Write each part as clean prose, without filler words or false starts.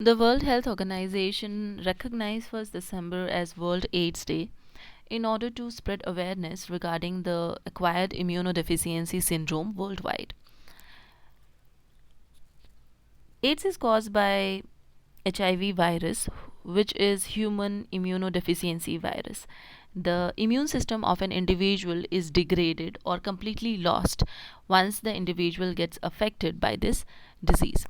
The World Health Organization recognized 1st December as World AIDS Day in order to spread awareness regarding the acquired immunodeficiency syndrome worldwide. AIDS is caused by HIV virus, which is human immunodeficiency virus. The immune system of an individual is degraded or completely lost once the individual gets affected by this disease.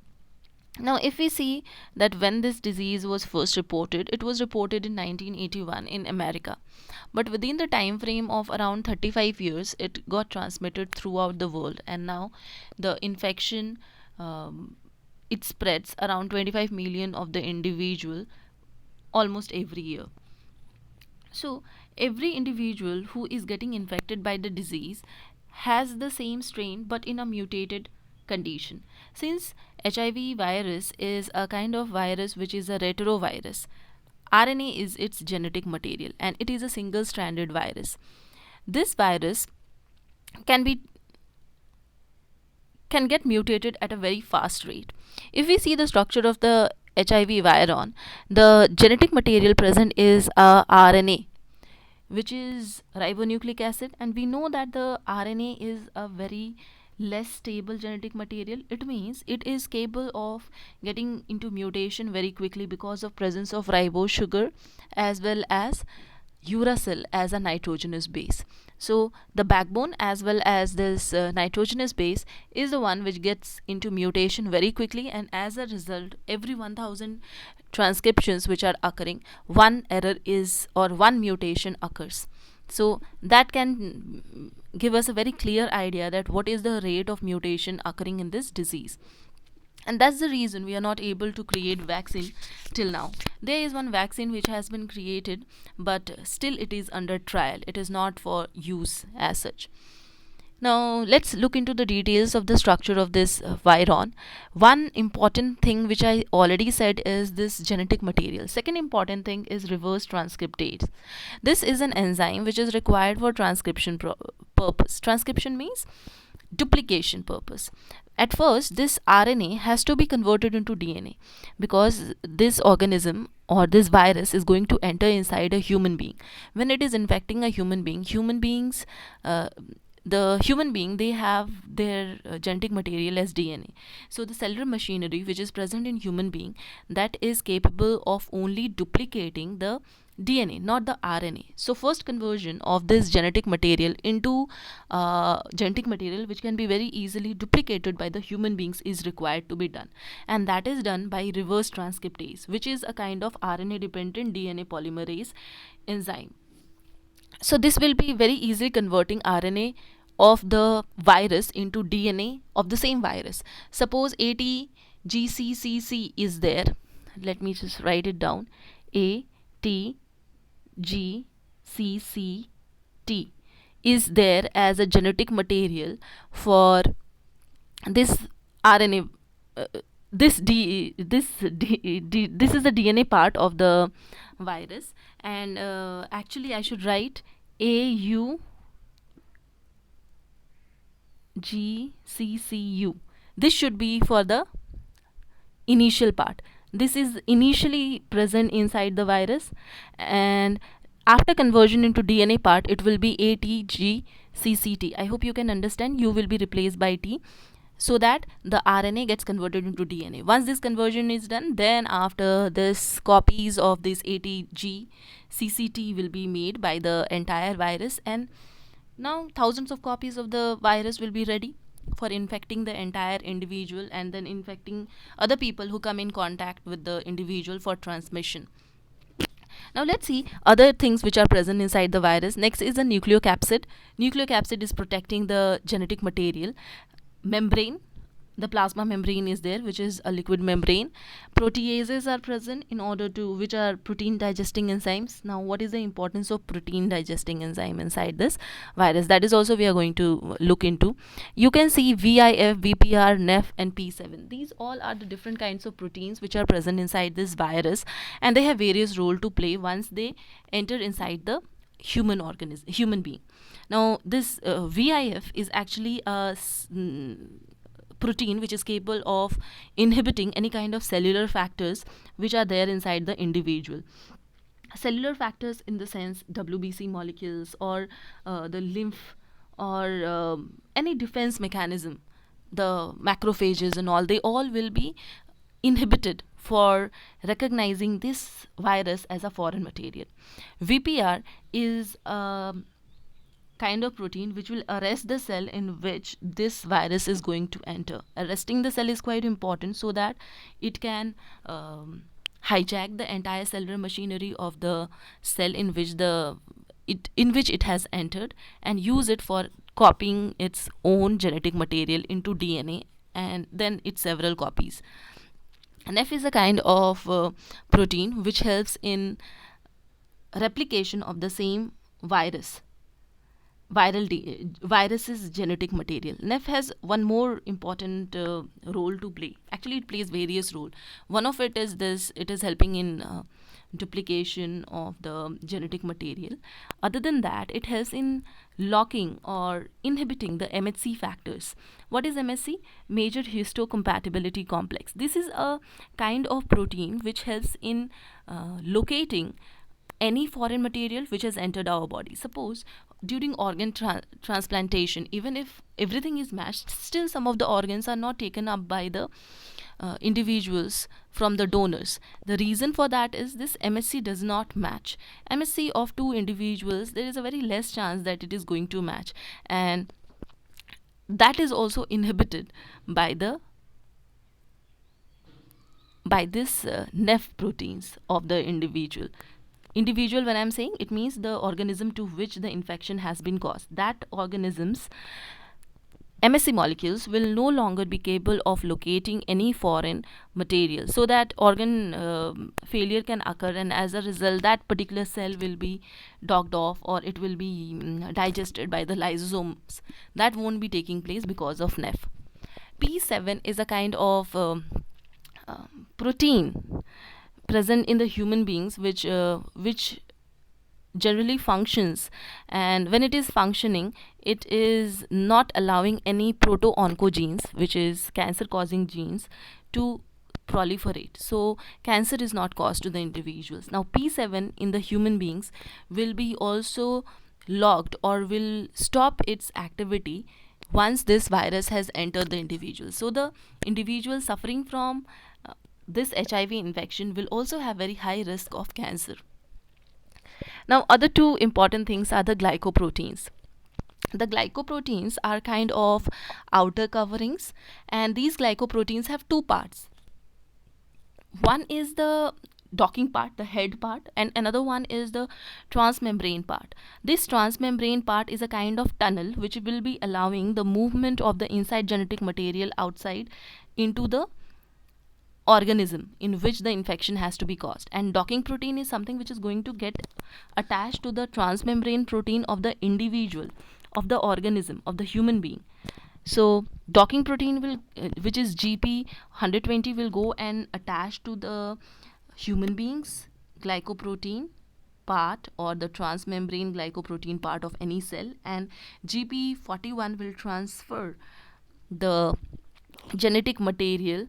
Now, if we see that when this disease was first reported, it was reported in 1981 in America. But within the time frame of around 35 years, it got transmitted throughout the world, and now the infection it spreads around 25 million of the individual almost every year. So, every individual who is getting infected by the disease has the same strain but in a mutated condition. Since HIV virus is a kind of virus which is a retrovirus, RNA is its genetic material and it is a single stranded virus. This virus can be can get mutated at a very fast rate. If we see the structure of the HIV viron, the genetic material present is a RNA, which is ribonucleic acid, and we know that the RNA is a very less stable genetic material. It means it is capable of getting into mutation very quickly because of presence of ribose sugar as well as uracil as a nitrogenous base. So the backbone as well as this nitrogenous base is the one which gets into mutation very quickly, and as a result every 1000 transcriptions which are occurring, one error is or one mutation occurs. So that can give us a very clear idea that what is the rate of mutation occurring in this disease, and that's the reason we are not able to create vaccine till now. There is one vaccine which has been created, but still it is under trial. It is not for use as such. Now let's look into the details of the structure of this viron. One important thing which I already said is this genetic material. Second important thing is reverse transcriptase. This is an enzyme which is required for transcription purpose. Transcription means duplication purpose. At first, this RNA has to be converted into DNA because this organism or this virus is going to enter inside a human being. When it is infecting a human being, the human being, they have their genetic material as DNA. So the cellular machinery which is present in human being, that is capable of only duplicating the DNA, not the RNA. So first conversion of this genetic material into genetic material which can be very easily duplicated by the human beings is required to be done, and that is done by reverse transcriptase, which is a kind of RNA dependent DNA polymerase enzyme. So this will be very easily converting RNA of the virus into DNA of the same virus. Suppose ATGCCC is there. Let me just write it down. ATGCCT is there as a genetic material for this RNA. This is the DNA part of the virus, and actually I should write AUGCCU. This should be for the initial part. This is initially present inside the virus, and after conversion into DNA part it will be ATGCCT. I hope you can understand. U will be replaced by T so that the RNA gets converted into DNA. Once this conversion is done, then after this, copies of this ATGCCT will be made by the entire virus, and now thousands of copies of the virus will be ready for infecting the entire individual and then infecting other people who come in contact with the individual for transmission. Now let's see other things which are present inside the virus. Next is the nucleocapsid. Nucleocapsid is protecting the genetic material. Membrane, the plasma membrane is there, which is a liquid membrane. Proteases are present in order to, which are protein digesting enzymes. Now what is the importance of protein digesting enzyme inside this virus? That is also we are going to look into. You can see VIF, VPR, NEF and P7. These all are the different kinds of proteins which are present inside this virus, and they have various role to play once they enter inside the human being. Now this VIF is actually a protein which is capable of inhibiting any kind of cellular factors which are there inside the individual. Cellular factors in the sense WBC molecules, or the lymph, or any defense mechanism, the macrophages and all, they all will be inhibited for recognizing this virus as a foreign material. VPR is a kind of protein which will arrest the cell in which this virus is going to enter. Arresting the cell is quite important so that it can hijack the entire cellular machinery of the cell in which it has entered, and use it for copying its own genetic material into DNA, and then its several copies. NF is a kind of protein which helps in replication of the same virus's genetic material. NEF has one more important role to play. Actually, it plays various roles. One of it is this: it is helping in duplication of the genetic material. Other than that, it helps in locking or inhibiting the MHC factors. What is MHC? Major histocompatibility complex. This is a kind of protein which helps in locating any foreign material which has entered our body. Suppose during organ transplantation, even if everything is matched, still some of the organs are not taken up by the individuals from the donors. The reason for that is this: MHC does not match. MHC of two individuals, there is a very less chance that it is going to match, and that is also inhibited by this NEF proteins of the individual. When I'm saying, it means the organism to which the infection has been caused. That organism's MSC molecules will no longer be capable of locating any foreign material, so that organ failure can occur, and as a result that particular cell will be docked off, or it will be digested by the lysosomes. That won't be taking place because of NEF. P7 is a kind of protein present in the human beings which generally functions, and when it is functioning, it is not allowing any proto-oncogenes, which is cancer causing genes, to proliferate. So cancer is not caused to the individuals. Now P7 in the human beings will be also locked, or will stop its activity once this virus has entered the individual. So the individual suffering from this HIV infection will also have very high risk of cancer. Now, other two important things are the glycoproteins. The glycoproteins are kind of outer coverings, and these glycoproteins have two parts. One is the docking part, the head part, and another one is the transmembrane part. This transmembrane part is a kind of tunnel which will be allowing the movement of the inside genetic material outside into the organism in which the infection has to be caused. And docking protein is something which is going to get attached to the transmembrane protein of the individual, of the organism, of the human being. So docking protein will which is GP 120 will go and attach to the human being's glycoprotein part, or the transmembrane glycoprotein part of any cell, and GP 41 will transfer the genetic material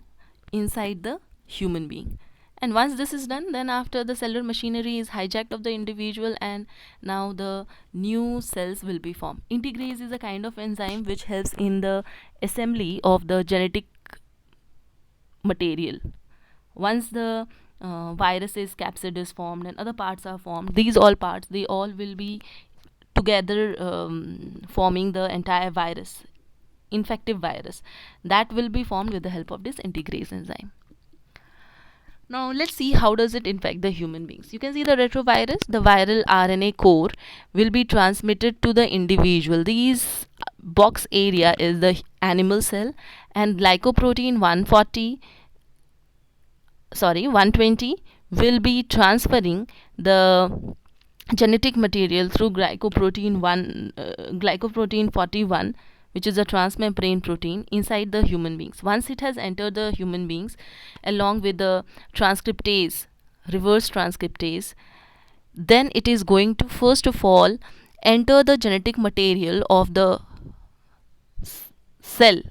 inside the human being. And once this is done, then after, the cellular machinery is hijacked of the individual, and now the new cells will be formed. Integrase is a kind of enzyme which helps in the assembly of the genetic material. Once the viruses, capsid is formed, and other parts are formed, these all parts, they all will be together forming the entire virus, infective virus, that will be formed with the help of this integrase enzyme. Now let's see how does it infect the human beings. You can see the retrovirus, the viral RNA core will be transmitted to the individual. These box area is the animal cell, and glycoprotein 120 will be transferring the genetic material through glycoprotein 41, which is a transmembrane protein, inside the human beings. Once it has entered the human beings, along with the transcriptase, reverse transcriptase, then it is going to first of all enter the genetic material of the cell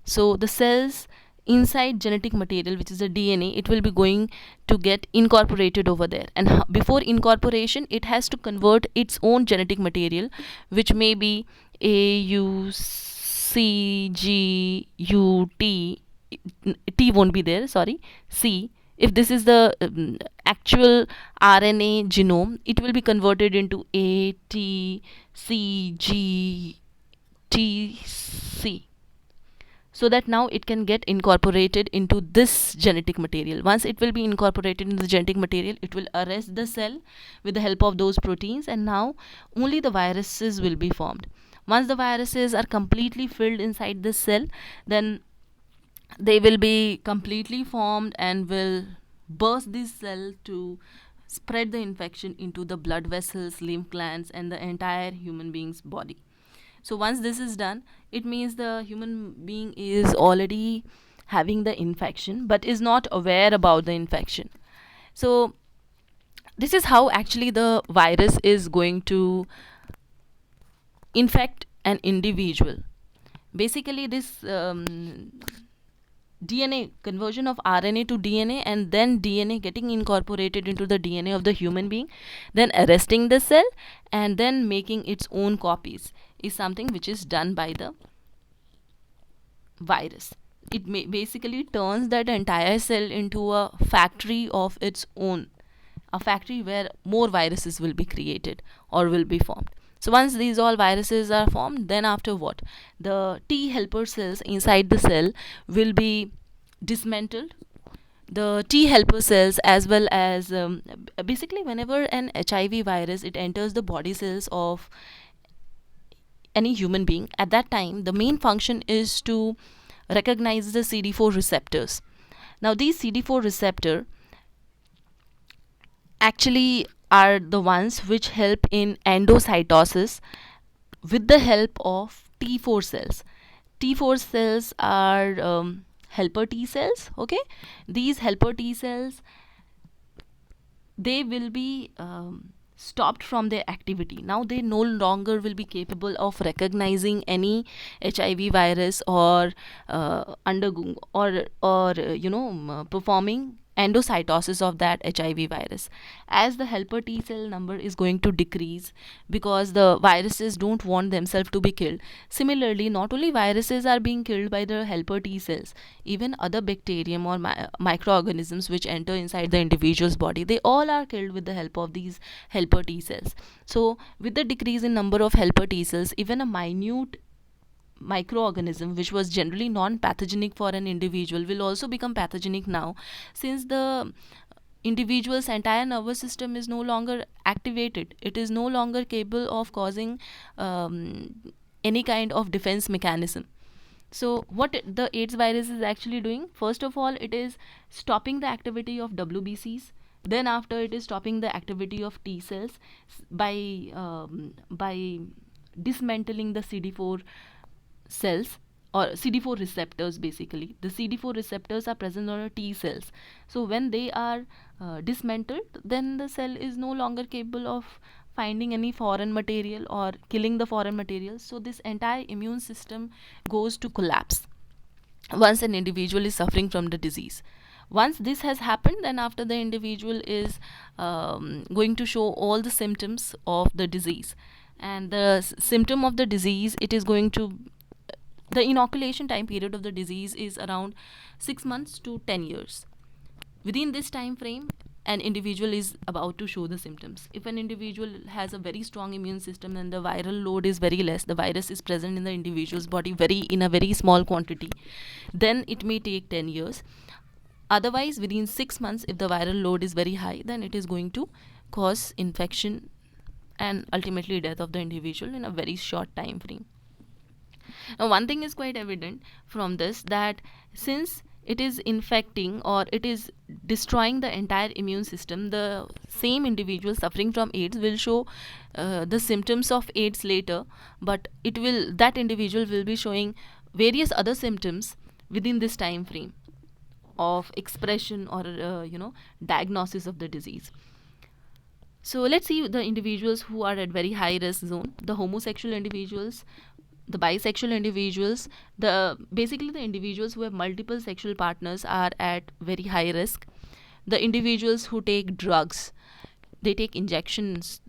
So the cells inside genetic material, which is the DNA, it will be going to get incorporated over there, and before incorporation it has to convert its own genetic material, which may be A U C G U T. T won't be there, sorry, C. If this is the actual RNA genome, it will be converted into A T C G T C, so that now it can get incorporated into this genetic material. Once it will be incorporated into the genetic material, it will arrest the cell with the help of those proteins, and now only the viruses will be formed. Once the viruses are completely filled inside this cell, then they will be completely formed and will burst this cell to spread the infection into the blood vessels, lymph glands, and the entire human being's body. So once this is done, it means the human being is already having the infection but is not aware about the infection. So this is how actually the virus is going to infect an individual. Basically, this DNA conversion of RNA to DNA, and then DNA getting incorporated into the DNA of the human being, then arresting the cell and then making its own copies, is something which is done by the virus. It basically turns that entire cell into a factory of its own, a factory where more viruses will be created or will be formed. So once these all viruses are formed, then after what? The T helper cells inside the cell will be dismantled. The T helper cells, as well as basically whenever an HIV virus it enters the body cells of any human being, at that time the main function is to recognize the CD4 receptors. Now these CD4 receptor actually are the ones which help in endocytosis with the help of T4 cells. T4 cells are helper T cells. Okay, these helper T cells, they will be stopped from their activity. Now they no longer will be capable of recognizing any HIV virus or undergoing or performing endocytosis of that HIV virus, as the helper T cell number is going to decrease because the viruses don't want themselves to be killed. Similarly, not only viruses are being killed by the helper T cells, even other bacterium or microorganisms which enter inside the individual's body, they all are killed with the help of these helper T cells. So with the decrease in number of helper T cells, even a minute microorganism which was generally non-pathogenic for an individual will also become pathogenic now, since the individual's entire nervous system is no longer activated. It is no longer capable of causing any kind of defense mechanism. So what the AIDS virus is actually doing, first of all, it is stopping the activity of WBCs. Then after, it is stopping the activity of T cells by dismantling the CD4 cells or CD4 receptors. Basically, the CD4 receptors are present on T cells. So when they are dismantled, then the cell is no longer capable of finding any foreign material or killing the foreign material. So this entire immune system goes to collapse once an individual is suffering from the disease. Once this has happened, then after, the individual is going to show all the symptoms of the disease, and the symptom of the disease, it is going to, the inoculation time period of the disease is around 6 months to 10 years. Within this time frame, an individual is about to show the symptoms. If an individual has a very strong immune system and the viral load is very less, the virus is present in the individual's body in a very small quantity, then it may take 10 years. Otherwise, within 6 months, if the viral load is very high, then it is going to cause infection and ultimately death of the individual in a very short time frame. Now, one thing is quite evident from this, that since it is infecting or it is destroying the entire immune system, the same individual suffering from AIDS will show the symptoms of AIDS later, but that individual will be showing various other symptoms within this time frame of expression or diagnosis of the disease. So let's see the individuals who are at very high risk zone. The homosexual individuals The bisexual individuals, the basically the individuals who have multiple sexual partners are at very high risk. The individuals who take drugs, they take injections,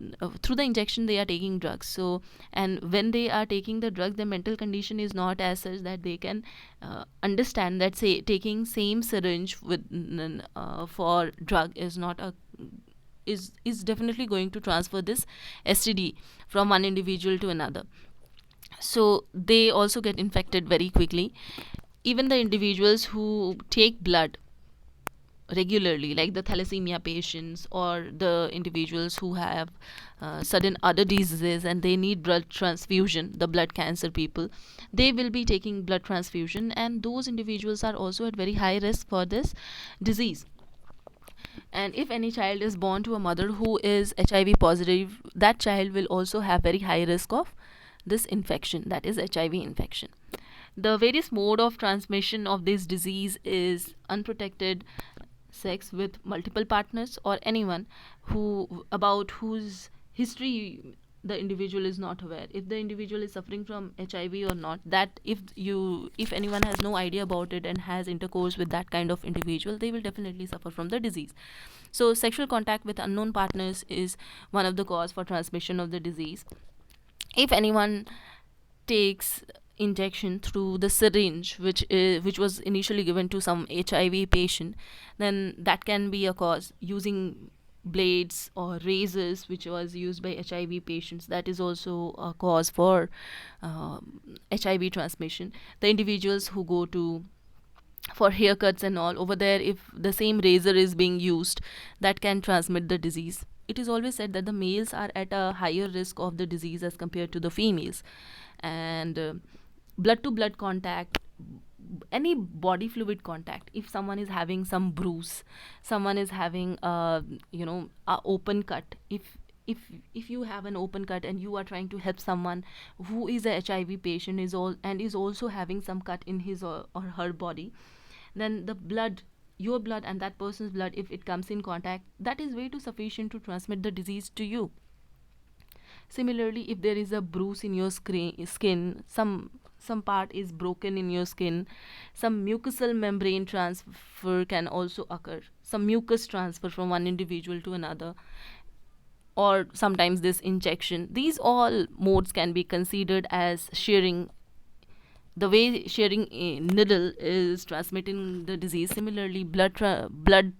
through the injection they are taking drugs. So, and when they are taking the drugs, their mental condition is not as such that they can understand that, say, taking same syringe with for drug is not a is definitely going to transfer this STD from one individual to another. So they also get infected very quickly. Even the individuals who take blood regularly, like the thalassemia patients or the individuals who have sudden other diseases and they need blood transfusion, the blood cancer people, they will be taking blood transfusion, and those individuals are also at very high risk for this disease. And if any child is born to a mother who is HIV positive, that child will also have very high risk of this infection, that is HIV infection. The various mode of transmission of this disease is unprotected sex with multiple partners, or anyone who about whose history the individual is not aware. If the individual is suffering from HIV or not, that if anyone has no idea about it and has intercourse with that kind of individual, they will definitely suffer from the disease. So sexual contact with unknown partners is one of the cause for transmission of the disease. If anyone takes injection through the syringe which was initially given to some HIV patient, then that can be a cause. Using blades or razors which was used by HIV patients, that is also a cause for HIV transmission. The individuals who go to for haircuts and all, over there, if the same razor is being used, that can transmit the disease. It is always said that the males are at a higher risk of the disease as compared to the females. And blood to blood contact, any body fluid contact, if someone is having some bruise, someone is having a open cut, if you have an open cut and you are trying to help someone who is a HIV patient is also having some cut in his or her body, then the blood, your blood and that person's blood, if it comes in contact, that is way too sufficient to transmit the disease to you. Similarly, if there is a bruise in your skin, some part is broken in your skin, some mucosal membrane transfer can also occur, some mucus transfer from one individual to another, or sometimes this injection. These all modes can be considered as sharing. The way sharing a needle is transmitting the disease, similarly blood to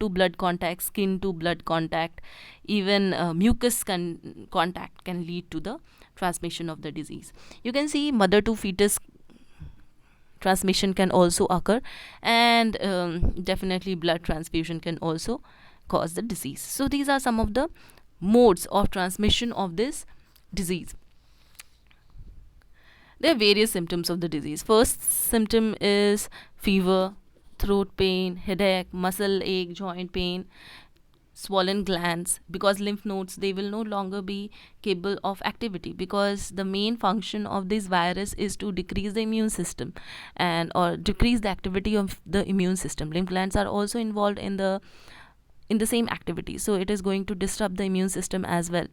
blood contact, skin to blood contact, even mucus contact can lead to the transmission of the disease. You can see mother to fetus transmission can also occur, and definitely blood transfusion can also cause the disease. So these are some of the modes of transmission of this disease. There are various symptoms of the disease. First symptom is fever, throat pain, headache, muscle ache, joint pain, swollen glands, because lymph nodes, they will no longer be capable of activity, because the main function of this virus is to decrease the immune system and or decrease the activity of the immune system. Lymph glands are also involved in the same activity, so it is going to disrupt the immune system as well.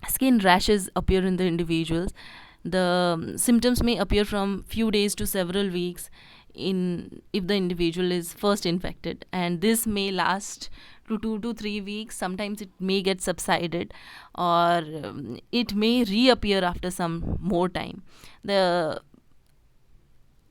Skin rashes appear in the individuals. The symptoms may appear from few days to several weeks in if the individual is first infected, and this may last to 2 to 3 weeks. Sometimes it may get subsided, or it may reappear after some more time. The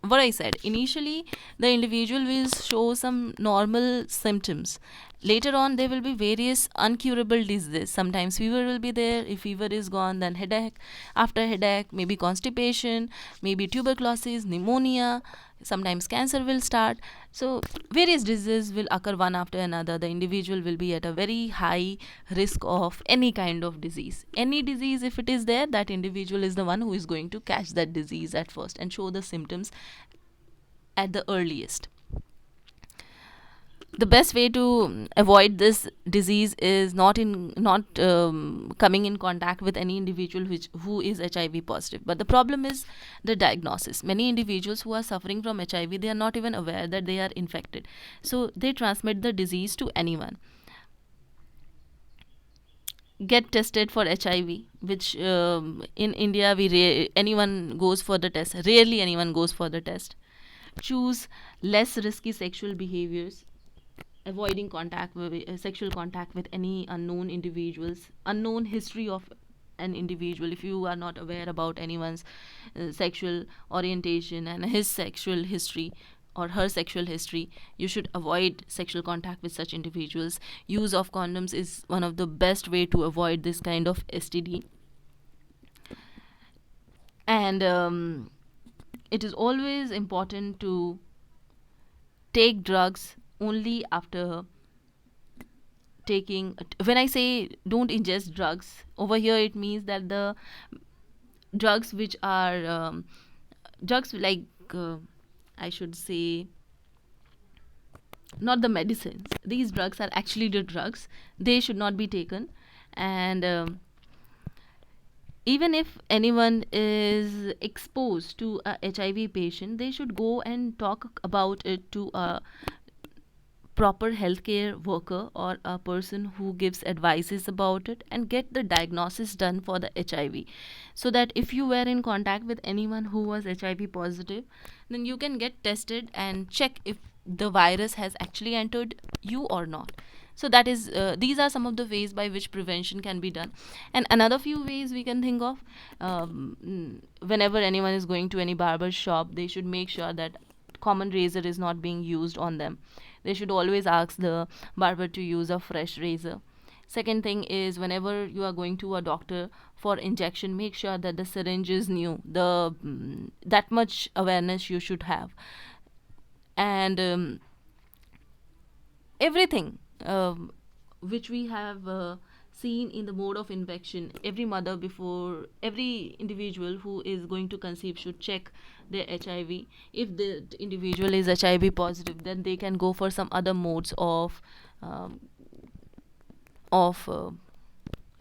what I said initially, the individual will show some normal symptoms. Later on, there will be various uncurable diseases. Sometimes fever will be there. If fever is gone, then headache. After headache, maybe constipation, maybe tuberculosis, pneumonia. Sometimes cancer will start. So various diseases will occur one after another. The individual will be at a very high risk of any kind of disease. Any disease, if it is there, that individual is the one who is going to catch that disease at first and show the symptoms at the earliest. The best way to avoid this disease is not coming in contact with any individual who is HIV positive. But the problem is the diagnosis. Many individuals who are suffering from HIV, they are not even aware that they are infected, so they transmit the disease to anyone. get tested for HIV, which in India anyone goes for the test. Rarely anyone goes for the test. Choose less risky sexual behaviors, avoiding sexual contact with any unknown individuals, unknown history of an individual. If you are not aware about anyone's sexual orientation and his sexual history or her sexual history, you should avoid sexual contact with such individuals. Use of condoms is one of the best way to avoid this kind of STD. And it is always important to take drugs only after taking. When I say don't ingest drugs, over here it means that the drugs which are drugs like I should say, not the medicines. These drugs are actually the drugs. They should not be taken. And even if anyone is exposed to a HIV patient, they should go and talk about it to a proper healthcare worker or a person who gives advices about it, and get the diagnosis done for the HIV, so that if you were in contact with anyone who was HIV positive, then you can get tested and check if the virus has actually entered you or not. So that is these are some of the ways by which prevention can be done. And another few ways we can think of, whenever anyone is going to any barber shop, they should make sure that common razor is not being used on them. They should always ask the barber to use a fresh razor. Second thing is, whenever you are going to a doctor for injection, make sure that the syringe is new. That much awareness you should have. And everything which we have seen in the mode of infection, every mother, before every individual who is going to conceive, should check their HIV. If the individual is HIV positive, then they can go for some other modes um, of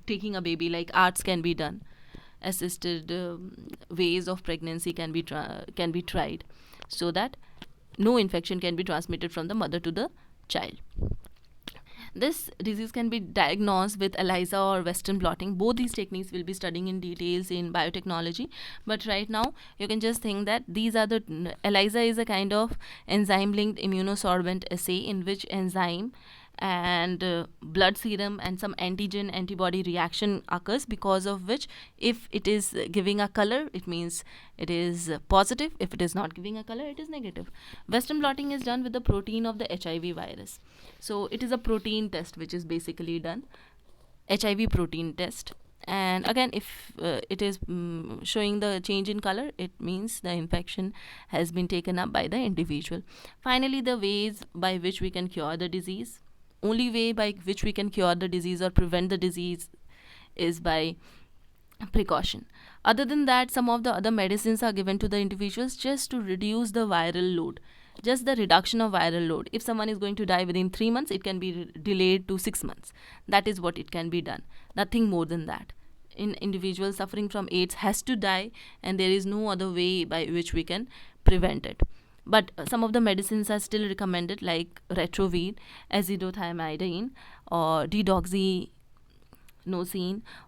taking a baby, like arts can be done, assisted ways of pregnancy can be tried, so that no infection can be transmitted from the mother to the child. This disease can be diagnosed with ELISA or Western blotting. Both these techniques will be studying in details in biotechnology. But right now, you can just think that these are the ELISA is a kind of enzyme-linked immunosorbent assay in which enzyme and blood serum and some antigen antibody reaction occurs, because of which, if it is giving a color, it means it is positive. If it is not giving a color, it is negative. Western blotting is done with the protein of the HIV virus. So it is a protein test which is basically done, HIV protein test. And again, if it is showing the change in color, it means the infection has been taken up by the individual. Finally, the ways by which we can cure the disease. Only way by which we can cure the disease or prevent the disease is by precaution. Other than that, some of the other medicines are given to the individuals just to reduce the viral load, just the reduction of viral load. If someone is going to die within 3 months, it can be delayed to 6 months. That is what it can be done, nothing more than that. In individuals suffering from AIDS has to die, and there is no other way by which we can prevent it. But some of the medicines are still recommended, like retrovirine, azithromycin, or digoxin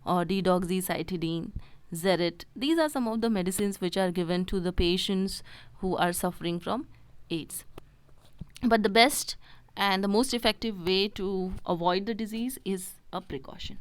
or deoxycytidine, Zerit. These are some of the medicines which are given to the patients who are suffering from AIDS. But the best and the most effective way to avoid the disease is a precaution.